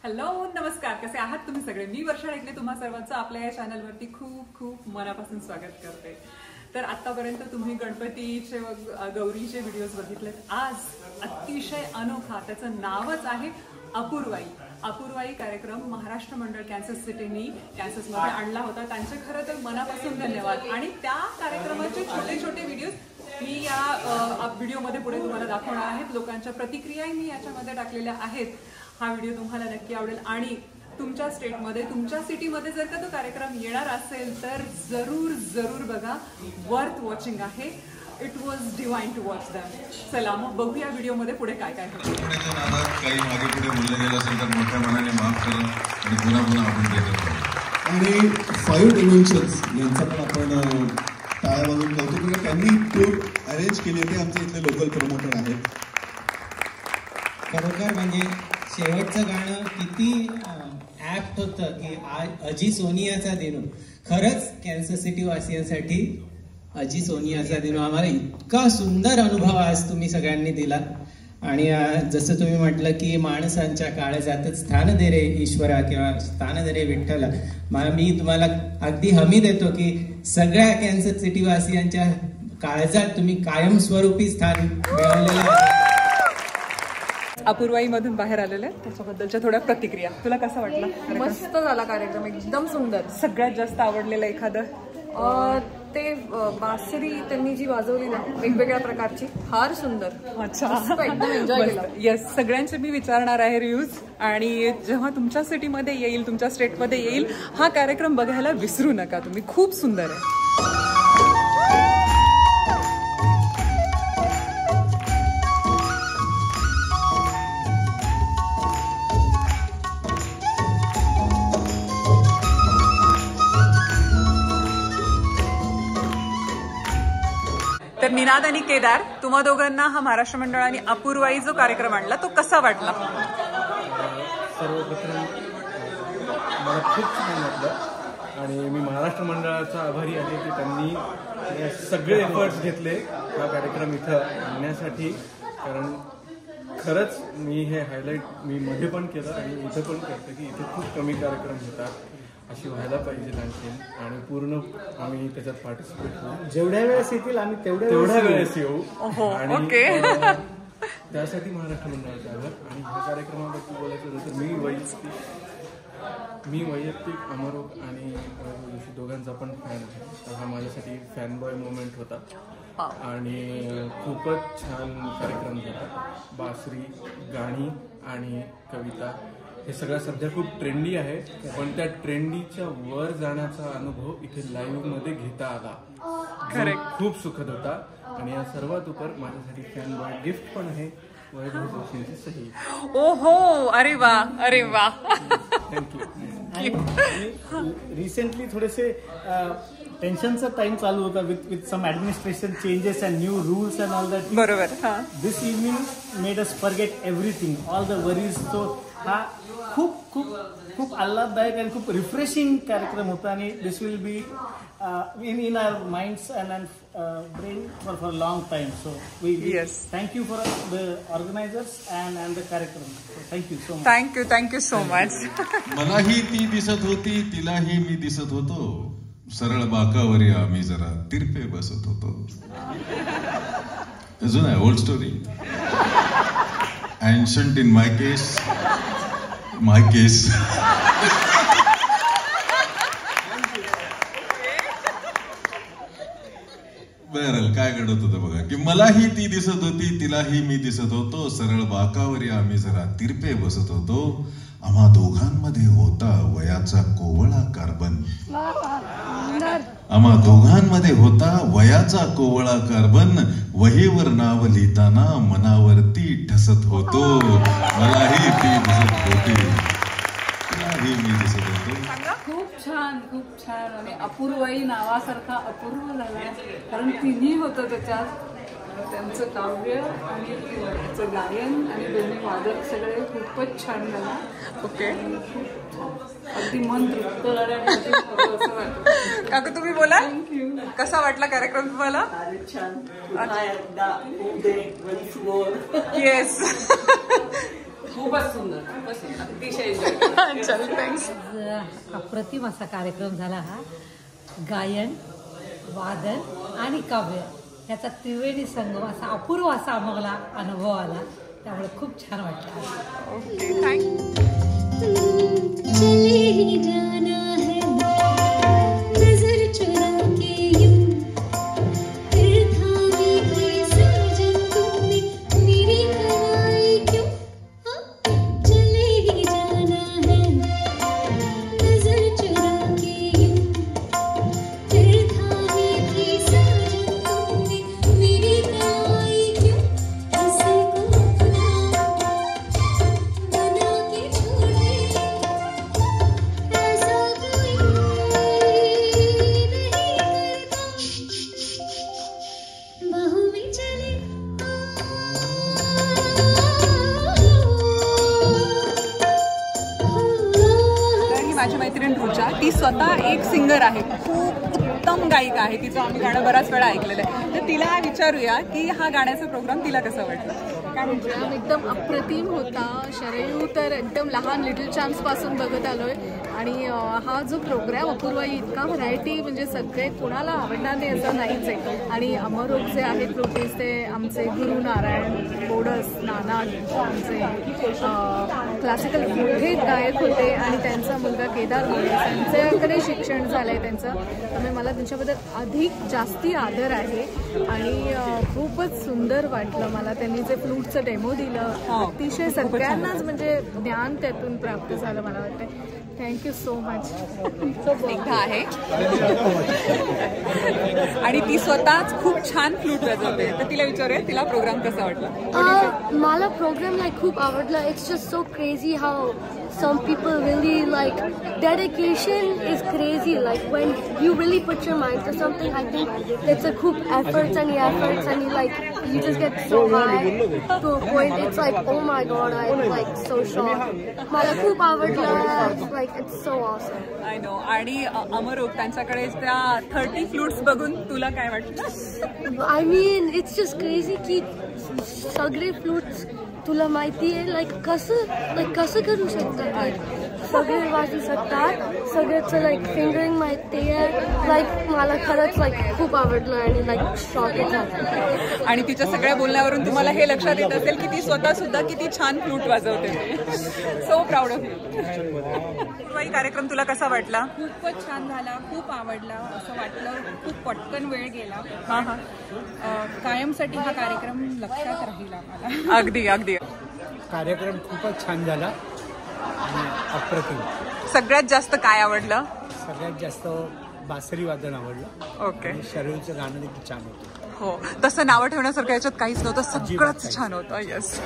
Hello नमस्कार, कसे आहात तुम्ही सगळे? मी वर्षा ढेकले तुम्हा सर्वांचं आपल्या या चॅनलवरती खूप खूप मनापासून स्वागत करते. तर आतापर्यंत तुम्ही गणपतीचे व गौरीचे व्हिडिओज बघितलेत. आज अतिशय अनोखा, त्याचं नावच आहे अपूर्वाई. अपूर्वाई कार्यक्रम महाराष्ट्र मंडळ कॅन्सस सिटीनी कॅन्ससमध्ये आणला होता. त्यांचे खरं तर मनापासून धन्यवाद. आणि त्या कार्यक्रमाचे छोटे छोटे व्हिडिओज मी या व्हिडिओमध्ये पुढे तुम्हाला दाखवणार आहेत. लोकांच्या प्रतिक्रियाही मी याच्यामध्ये टाकलेल्या आहेत. हा व्हिडिओ तुम्हाला नक्की आवडेल आणि तुमच्या स्टेटमध्ये, तुमच्या सिटीमध्ये जर का तो कार्यक्रम येणार असेल तर जरूर जरूर बघा. वर्थ वॉचिंग आहे. It was divine to watch them. चला मग बघूया व्हिडिओमध्ये पुढे काय काय होतं. काही मागे पुढे बोललं गेलं असेल तर मोठ्या मनाने माफ करा आणि पुन्हा पुन्हा आपण भेटत. आणि 5 डिमेन्शन्स यांचा पण आपण टाळ्या वाजवून कौतुक केलं. त्यांनी टूर अरेंज केली होती. आमचे इथले लोकल प्रमोटर आहेत. खरोखर म्हणजे शेवटचं गाणं किती ॲप्ट होतं की अजी सोनियाचा दिनू. खरंच कॅन्सस सिटी वासियांसाठी अजी सोनियाचा दिनू. आम्हाला इतका सुंदर अनुभव आज तुम्ही सगळ्यांनी दिला. आणि जसं तुम्ही म्हटलं की माणसांच्या काळजातच स्थान दे रे ईश्वरा किंवा स्थान दे रे विठ्ठला. मी तुम्हाला अगदी हमी देतो की सगळ्या कॅन्सस सिटी वासियांच्या काळजात तुम्ही कायमस्वरूपी स्थान मिळवलेलं आहे. अपूर्वाई मधून बाहेर आलेले त्याच्याबद्दलच्या थोड्या प्रतिक्रिया. तुला कसा वाटला? मस्त झाला कार्यक्रम, एकदम सुंदर. सगळ्यात जास्त आवडलेलं एखादं? ते बासरी त्यांनी जी वाजवली ना वेगवेगळ्या प्रकारची, फार सुंदर. अच्छा, एकदम एन्जॉय केला. येस, सगळ्यांचे मी विचारणार आहे रिव्ह्यूज. आणि जेव्हा तुमच्या सिटीमध्ये येईल, तुमच्या स्टेटमध्ये येईल, हा कार्यक्रम बघायला विसरू नका तुम्ही. खूप सुंदर आहे. तर निनाद आणि केदार, तुम्हा दोघांना हा महाराष्ट्र मंडळाने अपूर्वाई जो कार्यक्रम आणला तो कसा वाटला? सर्वप्रथम मला खूप छान वाटलं आणि मी महाराष्ट्र मंडळाचा आभारी आहे की त्यांनी सगळे एफर्ट्स घेतले हा कार्यक्रम इथं आणण्यासाठी. कारण खरंच मी हे हायलाईट मी मध्ये पण केलं आणि इथं पण करतो की इथे खूप कमी कार्यक्रम होतात, अशी व्हायला पाहिजे आणखी. आणि पूर्ण आम्ही त्याच्यात पार्टिसिपेट करू. जेवढ्या वेळेस येतील आम्ही तेवढ्या वेळेस येऊ. आणि त्यासाठी महाराष्ट्र मंडळाचा आभार. आणि ह्या कार्यक्रमाबद्दल बोलायचं झालं तर मी वैयक्तिक अमरोक आणि दोघांचा पण फॅन आहे. तर हा माझ्यासाठी फॅन बॉय मोमेंट होता आणि खूपच छान कार्यक्रम होता. बासरी, गाणी आणि कविता हे सगळं सध्या खूप ट्रेंडी आहे, पण त्या ट्रेंडीच्या वर जाण्याचा अनुभव इथे लाईव्ह मध्ये घेता आला. खूप सुखद होता. आणि या सर्वात उपर माझ्यासाठी फॅन बॉय गिफ्ट पण आहे, वैभव जोशींची सही. ओहो, अरे वा, अरे वा. थँक्यू. रिसेंटली थोडेसे टेन्शनचा टाइम चालू होता with some administration changes and new rules and all that. बरोबर. This evening made us forget everything, all the worries. तो हा खूप खूप खूप आल्हाददायक आणि खूप रिफ्रेशिंग कार्यक्रम होता. आणि this will be in our minds and brain for a long time. So we thank you for the organizers and the कार्यक्रम. So thank you so much. Thank you so much. मलाही ती दिसत होती, तिलाही मी दिसत होतो. सरळ बाकावर आम्ही जरा तिरपे बसत होतो. अजून आहे old story. Ancient in my case. बरं, काय घडत होतं बघा की मलाही ती दिसत होती, तिलाही मी दिसत होतो. सरळ बाकावर आम्ही जरा तिरपे बसत होतो. आम्हा दोघांमध्ये होता वयाचा कोवळा कार्बन. आम्हा दोघांमध्ये होता वयाचा कोवळा कार्बन. वहीवर नाव लिहिताना मनावरती ठसत होतो. मलाही ती दिसत होती, तिलाही मी दिसत होतो. खूप छान. आणि अपूर्वाई नावासारखा अपूर्व झाला, कारण तिन्ही होतं त्याच्यात. त्यांचं काव्य आणि त्याचं गायन आणि दोन्ही वादक सगळे खूपच छान झाला. ओके, अगदी मन तृप्त झालं असं वाटतं. काका तुम्ही बोला, कसा वाटला कार्यक्रम तुम्हाला? छान. येस. खूपच सुंदर अतिशय एन्जॉय. चल थँक्स. अप्रतिम असा कार्यक्रम झाला हा. गायन, वादन आणि काव्य याचा त्रिवेणी संगम असा अपूर्व असा आम्हाला अनुभव आला. त्यामुळे खूप छान वाटलं. Okay thank you. माझी मैत्रीण रुचा, ती स्वतः एक सिंगर आहे, खूप उत्तम गायिका आहे. तिचं आम्ही गाणं बऱ्याच वेळा ऐकलेलं आहे. तर तिला विचारूया की हा गाण्याचा प्रोग्राम तिला कसा वाटला. प्रोग्राम एकदम अप्रतिम होता. शरयू तर एकदम लहान लिटल चॅम्प्स पासून बघत आलोय आणि हा जो प्रोग्राम अपूर्वाई इतका व्हरायटी म्हणजे सगळे कुणाला आवडणार नाही असं नाहीच आहे. आणि अमरोग जे आहेत फ्लुटिस्ट ते आमचे गुरु नारायण बोडस नाना आमचे क्लासिकल मोठे गायक होते आणि त्यांचा मुलगा केदार बोडस त्यांच्याकडे शिक्षण झालं आहे त्यांचं. त्यामुळे मला त्यांच्याबद्दल अधिक जास्ती आदर आहे आणि खूपच सुंदर वाटलं मला. त्यांनी जे फ्लूटचं डेमो दिलं अतिशय सगळ्यांनाच म्हणजे ज्ञान त्यातून प्राप्त झालं मला वाटतं. Thank you so much. स्निग्धा आहे आणि ती स्वतःच खूप छान फ्लूट वाजवते. तर तिला विचारूया तिला प्रोग्राम कसा वाटला. मला प्रोग्राम खूप आवडला. It's just so crazy how some people really like dedication is crazy. Like when you really put your mind to something, I think it's a खूप efforts and like you just get so high to a point it's like oh my god I'm like so shocked. मला खूप आवडलं. Like it's so awesome. I know. आणि अमरोग त्यांच्याकडे त्या 30 flutes बघून तुला काय वाटतं. I mean it's just crazy की सगळे फ्लूट्स तुला माहिती आहे लाईक कसं करू शकतात. सगळे वाजू शकतात. सगळ्याचं लाईक फिंगरिंग माहिती आहे. लाईक मला खरंच लाईक खूप आवडलं आणि लाईक शॉक झालं. आणि तिच्या सगळ्या बोलण्यावरून तुम्हाला हे लक्षात येत असेल की ती स्वतः सुद्धा किती छान फ्लूट वाजवते. So proud of you. कार्यक्रम तुला कसा वाटला. खूपच छान झाला. खूप आवडला. असं वाटलं खूप पटकन वेळ गेला. कायमसाठी हा कार्यक्रम लक्षात राहिला मला. अगदी अगदी. कार्यक्रम खूपच छान झाला आणि अप्रतिम. सगळ्यात जास्त काय आवडलं. सगळ्यात जास्त बासरी वादन आवडलं. ओके. शरयूचं गाणं देखील छान होतं. हो तसं नावं ठेवण्यासारखं याच्यात काहीच नव्हतं. सगळंच छान होतं. येस.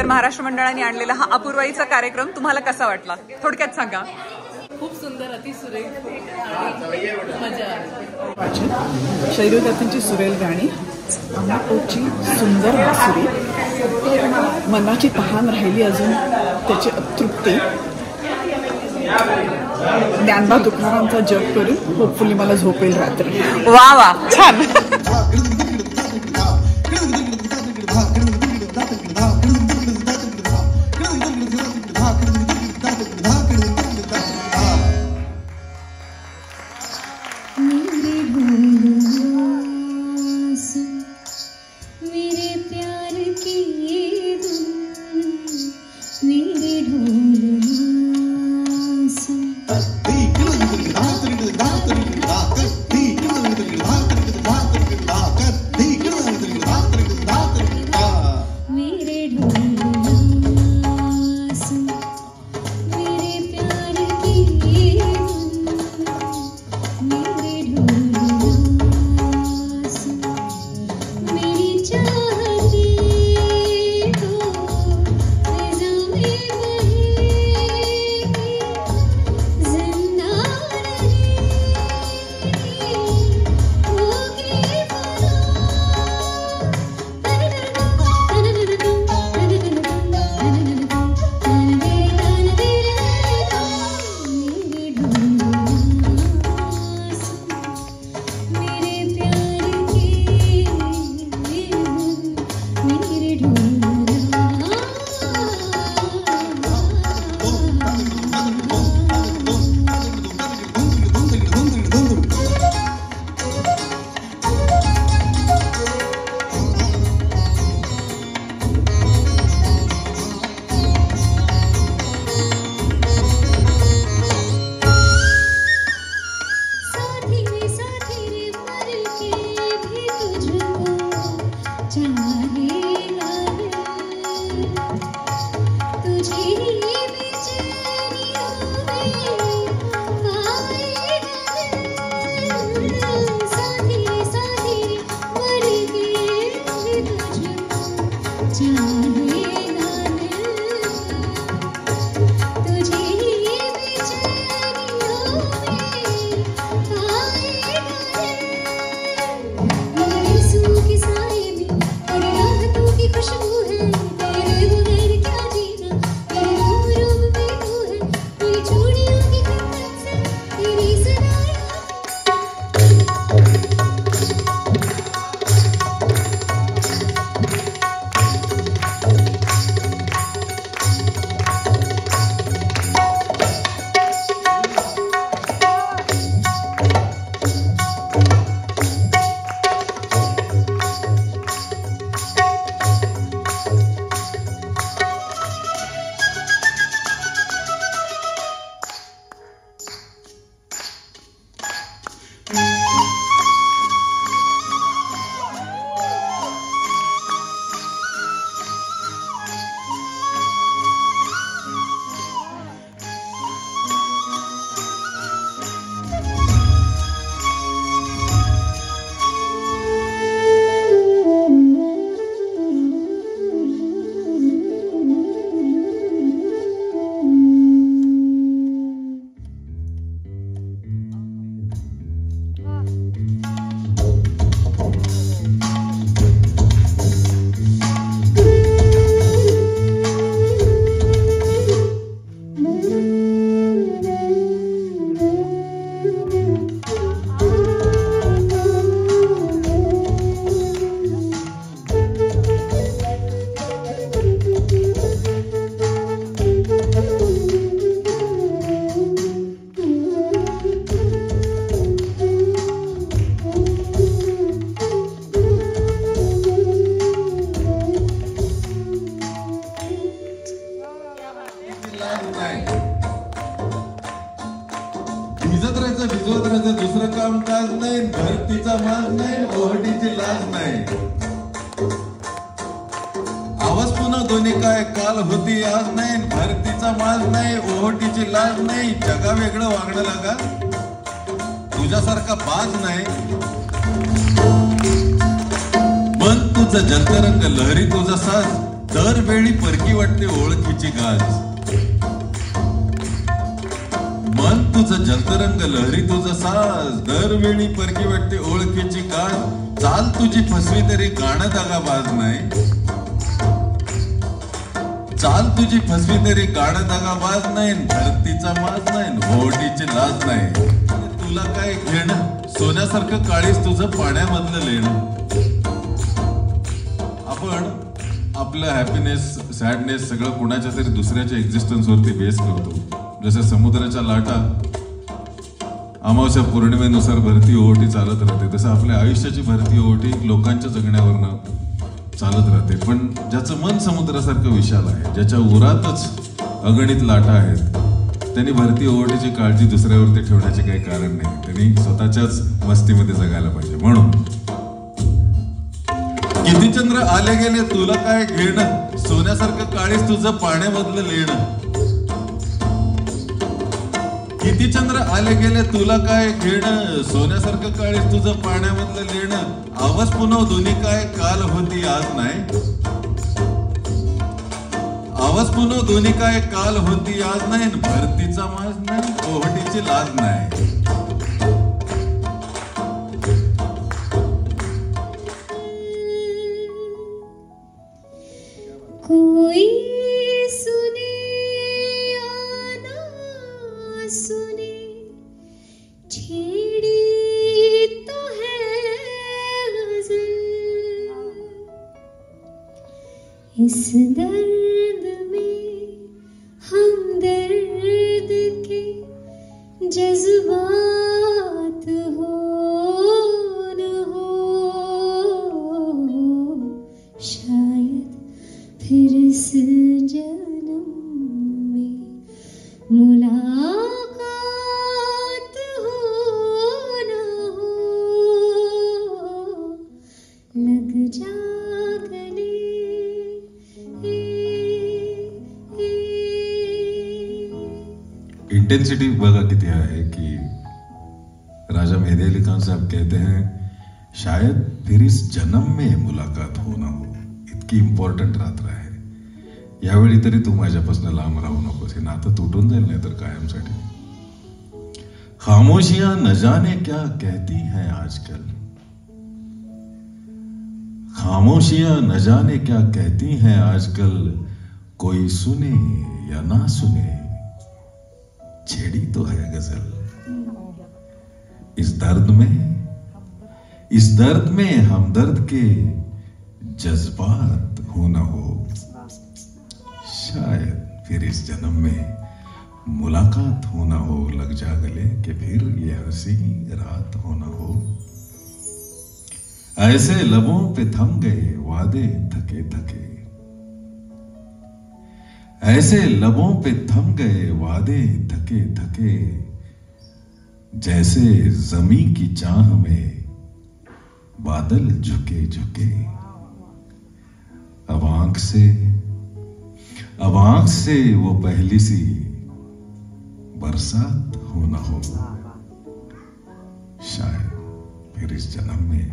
महाराष्ट्र मंडळाने आणलेला हा अपूर्वाईचा कार्यक्रम तुम्हाला कसा वाटला. थोडक्यात सांगा. खूप सुंदर अतिसुरेख मजा आली. शैलू दत्तांची सुरेल गाणी, अमरकोटची सुंदर बासुरी, मनाची तहान राहिली अजून त्याची अतृप्ती, ज्ञानबा तुकारामचा जप करून होपफुली मला झोपेल रात्री. वा वा छान. भिजवत राहायचं दुसरं काम काज नाही, धरतीचा माज नाही, ओहटीची लाज नाही. आवाज पुन्हा दोन्ही काय काल होती आज नाही, धरतीचा माज नाही, ओहटीची लाज नाही. जगा वेगळं वागणं लागा, तुझ्यासारखा बाज नाही. मन तुझं जलतरंग, लहरी तुझा साज, दरवेळी परकी वाटते ओळखीची गाज. मन तुझं जलतरंग, लहरी तुझं साज, दरवेळी परकी वाटते ओळखीची गाज. चाल तुझी फसवी तरी गाणं दगाबाज नाही, चाल तुझी फसवी तरी गाणं दगाबाज नाही. धरतीचा माज नाही, ओहटीची लाज नाही. तुला काय घेणं, सोन्यासारखं काळीच तुझं पाण्यामधलं लेणं. आपण आपलं हॅपीनेस, सॅडनेस सगळं कुणाच्या तरी दुसऱ्याच्या एक्झिस्टन्स वरती बेस करतो. जसं समुद्राच्या लाटा अमावस्या पौर्णिमेनुसार भरती ओहोटी चालत राहते, तसं आपल्या आयुष्याची भरती ओहोटी लोकांच्या जगण्यावरनं चालत राहते. पण ज्याचं मन समुद्रासारखं विशाल आहे, ज्याच्या उरातच अगणित लाटा आहेत, त्यांनी भरती ओहोटीची काळजी दुसऱ्यावरती ठेवण्याचे काही कारण नाही. त्यांनी स्वतःच्याच मस्तीमध्ये जगायला पाहिजे. म्हणून किती चंद्र आले गेले तुला काय घेणं, सोन्यासारखं काळीच तुझं पाण्यामधलं लेणं. किती चंद्र आले गेले तुला काय घेणं, सोन्यासारखं काळीच तुझं पाण्यामधलं लेणं. आवाज पुन्हा दोन्ही काय काल होती आज नाही, आवाज पुन्हा दोन्ही काय काल होती आज नाही. भरतीचा माज नाही, ओहटीची लाज नाही. कोई सुने या ना सुने, छेड़ी तो है गज़ल. इस दर्द में हम दर्द के जज्बात हो न हो, शायद फिर इस जन्म में मुलाकात हो न हो. लग जा गले इंटेंसिटी बघा किती आहे की राजा मेहदी अली खान साहब कहते हैं शायद फिर इस जन्म में मुलाकात हो ना हो. इतकी इम्पॉर्टंट रात्र आहे. यावेळी तरी तू माझ्यापासून लांब राहू नकोस. हे नातं तुटून जाईल नाही तर कायमसाठी. खामोशियां न जाने क्या कहती हैं आजकल, खामोशियां न जाने क्या कहती हैं आजकल. कोई सुने या ना सुने, छेड़ी तो है गजल. इस दर्द में हमदर्द के जज्बात हो न हो, शायद फिर इस जन्म में मुलाकात हो न हो. लग जा गले कि फिर ये हंसी रात हो न हो. ऐसे लबों पे थम गए वादे थके थके, ऐसे लबों पे थम गए वादे थके थके. जैसे जमी की चाह में बादल झुके झुके. अब आंख से वो पहली सी बरसात हो न हो, शायद फिर इस जन्म में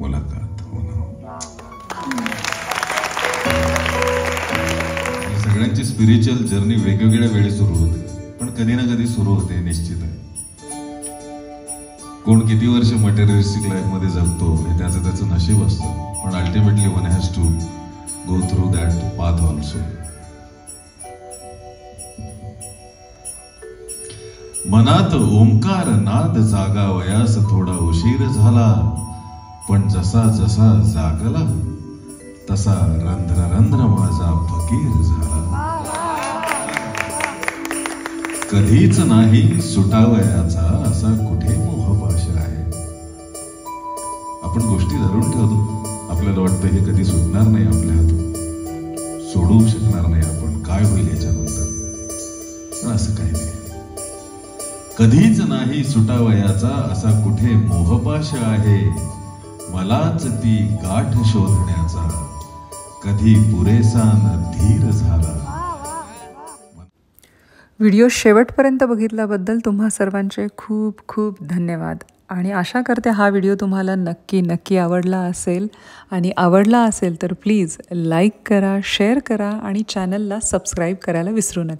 मुलाकात हो न हो. सगळ्यांची स्पिरिच्युअल जर्नी वेगवेगळ्या वेळी सुरू होते, पण कधी ना कधी सुरू होते, निश्चित आहे. कोण किती वर्ष मटेरियलिस्टिक लाईफमध्ये जगतो हे त्याचं त्याचं नशीब असतं, पण ultimately one has to go through that path also. मनात ओंकार नाद जागावयास थोडा उशीर झाला, पण जसा जसा जागला तसा रंध्र रंध्र माझा फकीर झाला. कधीच नाही सुटावयाचा असा कुठे मोहपाश आहे. आपण गोष्टी धरून ठेवतो, आपल्याला वाटतं हे कधी सुटणार नाही आपल्या हातून, सोडू शकणार नाही आपण, काय होईल याच्यानंतर, पण असं काही नाही. कधीच नाही सुटावयाचा असा कुठे मोहपाश आहे, मलाच ती गाठ शोधण्याचा कधी पुरेसा न धीर झाला. व्हिडिओ शेवटपर्यंत बघितल्याबद्दल तुम्हा सर्वांचे खूप खूप धन्यवाद. आणि आशा करते हा व्हिडिओ तुम्हाला नक्की आवडला असेल, आणि आवडला असेल तर प्लीज लाईक करा, शेअर करा आणि चॅनलला सबस्क्राईब करायला विसरू नका.